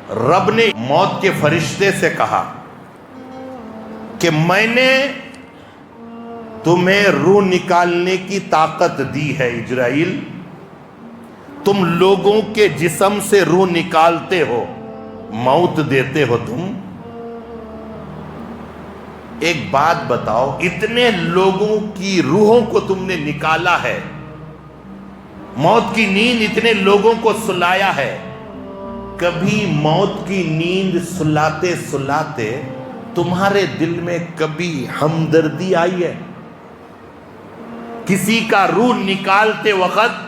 رب نے موت کے فرشتے سے کہا کہ میں نے تمہیں روح نکالنے کی طاقت دی ہے اجرائیل، تم لوگوں کے جسم سے روح نکالتے ہو، موت دیتے ہو تم۔ ایک بات بتاؤ، اتنے لوگوں کی روحوں کو تم نے نکالا ہے، موت کی نیند اتنے لوگوں کو سلایا ہے، کبھی موت کی نیند سلاتے سلاتے تمہارے دل میں کبھی ہمدردی آئی ہے؟ کسی کا روح نکالتے وقت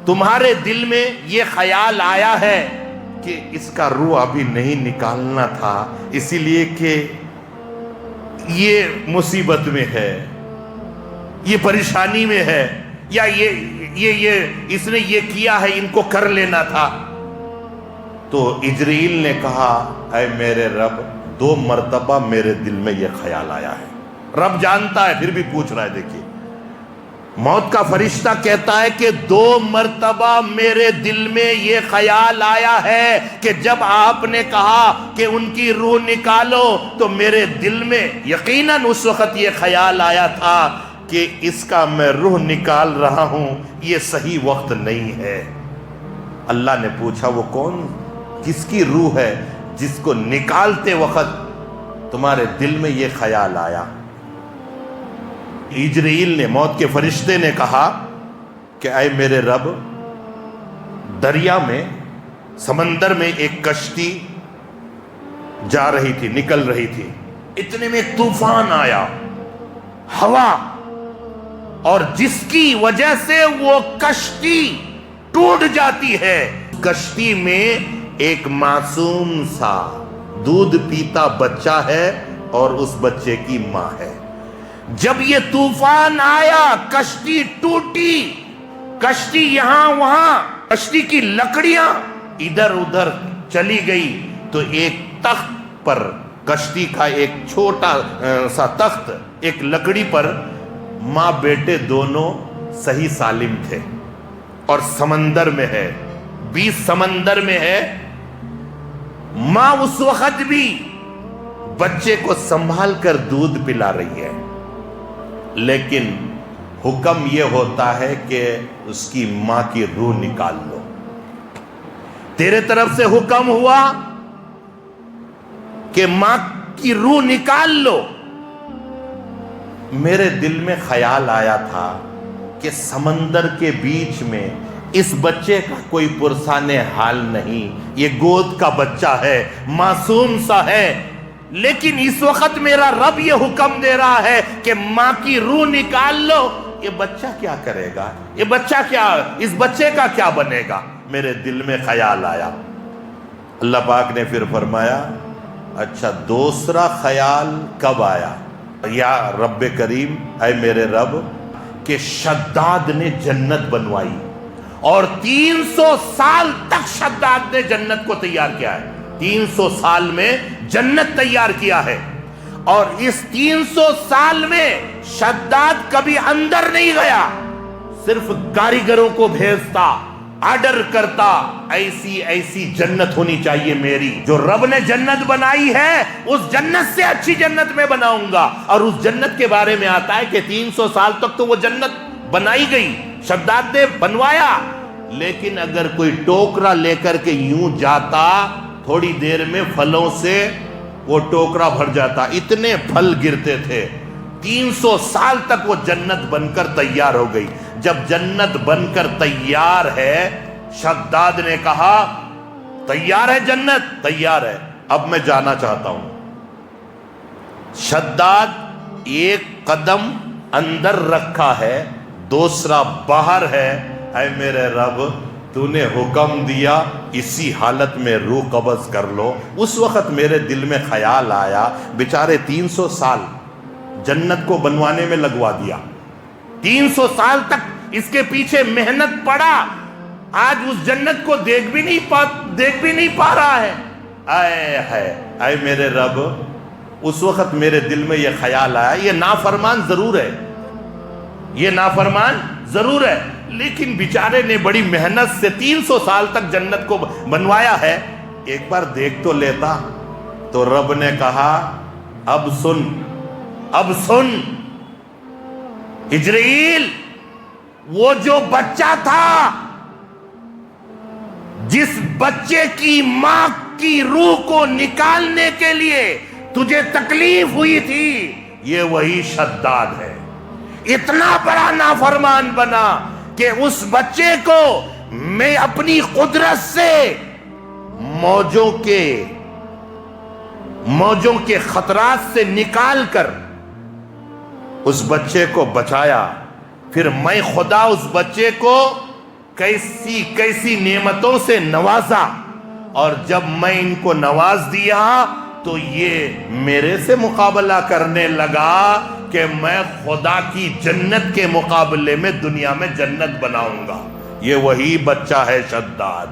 تمہارے دل میں یہ خیال آیا ہے کہ اس کا روح ابھی نہیں نکالنا تھا، اسی لیے کہ یہ مصیبت میں ہے، یہ پریشانی میں ہے، یا یہ اس نے یہ کیا ہے، ان کو کر لینا تھا؟ تو اجرائیل نے کہا اے میرے رب، 2 مرتبہ میرے دل میں یہ خیال آیا ہے۔ رب جانتا ہے پھر بھی پوچھ رہا ہے۔ دیکھیے، موت کا فرشتہ کہتا ہے کہ 2 مرتبہ میرے دل میں یہ خیال آیا ہے کہ جب آپ نے کہا کہ ان کی روح نکالو تو میرے دل میں یقیناً اس وقت یہ خیال آیا تھا کہ اس کا میں روح نکال رہا ہوں، یہ صحیح وقت نہیں ہے۔ اللہ نے پوچھا وہ کون، کس کی روح ہے جس کو نکالتے وقت تمہارے دل میں یہ خیال آیا؟ اجرائیل نے، موت کے فرشتے نے کہا کہ اے میرے رب، دریا میں، سمندر میں ایک کشتی جا رہی تھی، نکل رہی تھی، اتنے میں طوفان آیا، ہوا، اور جس کی وجہ سے وہ کشتی ٹوٹ جاتی ہے۔ کشتی میں ایک معصوم سا دودھ پیتا بچہ ہے اور اس بچے کی ماں ہے۔ جب یہ طوفان آیا، کشتی ٹوٹی، کشتی یہاں وہاں، کشتی کی لکڑیاں ادھر ادھر چلی گئی، تو ایک تخت پر، کشتی کا ایک چھوٹا سا تخت، ایک لکڑی پر ماں بیٹے دونوں صحیح سالم تھے، اور سمندر میں ہے، بیچ سمندر میں ہے۔ ماں اس وقت بھی بچے کو سنبھال کر دودھ پلا رہی ہے، لیکن حکم یہ ہوتا ہے کہ اس کی ماں کی روح نکال لو۔ تیرے طرف سے حکم ہوا کہ ماں کی روح نکال لو۔ میرے دل میں خیال آیا تھا کہ سمندر کے بیچ میں اس بچے کا کوئی پرسان حال نہیں، یہ گود کا بچہ ہے، معصوم سا ہے، لیکن اس وقت میرا رب یہ حکم دے رہا ہے کہ ماں کی روح نکال لو۔ یہ بچہ کیا کرے گا؟ یہ بچہ کیا، اس بچے کا کیا بنے گا؟ میرے دل میں خیال آیا۔ اللہ پاک نے پھر فرمایا اچھا، دوسرا خیال کب آیا؟ یا رب کریم، اے میرے رب، کہ شداد نے جنت بنوائی، اور 300 سال تک شداد نے جنت کو تیار کیا ہے، 300 سال میں جنت تیار کیا ہے، اور اس 300 سال میں شداد کبھی اندر نہیں گیا، صرف کاریگروں کو بھیجتا، آرڈر کرتا، ایسی ایسی جنت ہونی چاہیے میری، جو رب نے جنت بنائی ہے اس جنت سے اچھی جنت میں بناؤں گا۔ اور اس جنت کے بارے میں آتا ہے کہ 300 سال تک تو وہ جنت بنائی گئی، شداد نے بنوایا، لیکن اگر کوئی ٹوکرا لے کر کے یوں جاتا، تھوڑی دیر میں پھلوں سے وہ ٹوکرا بھر جاتا، اتنے پھل گرتے تھے۔ 300 سال تک وہ جنت بن کر تیار ہو گئی۔ جب جنت بن کر تیار ہے، شداد نے کہا تیار ہے جنت؟ تیار ہے، اب میں جانا چاہتا ہوں۔ شداد ایک قدم اندر رکھا ہے، دوسرا باہر ہے۔ اے میرے رب، تو نے حکم دیا اسی حالت میں روح قبض کر لو۔ اس وقت میرے دل میں خیال آیا، بیچارے 300 سال جنت کو بنوانے میں لگوا دیا، 300 سال تک اس کے پیچھے محنت پڑا، آج اس جنت کو دیکھ بھی نہیں پا رہا ہے۔ اے میرے رب، اس وقت میرے دل میں یہ خیال آیا، یہ نافرمان ضرور ہے، یہ نافرمان ضرور ہے، لیکن بیچارے نے بڑی محنت سے 300 سال تک جنت کو بنوایا ہے، ایک بار دیکھ تو لیتا. تو رب نے کہا اب سن ہجرائیل، وہ جو بچہ تھا، جس بچے کی ماں کی روح کو نکالنے کے لیے تجھے تکلیف ہوئی تھی، یہ وہی شداد ہے. اتنا بڑا نافرمان بنا کہ اس بچے کو میں اپنی قدرت سے موجوں کے خطرات سے نکال کر اس بچے کو بچایا. پھر میں خدا اس بچے کو کیسی نعمتوں سے نوازا، اور جب میں ان کو نواز دیا تو یہ میرے سے مقابلہ کرنے لگا کہ میں خدا کی جنت کے مقابلے میں دنیا میں جنت بناؤں گا. یہ وہی بچہ ہے شداد.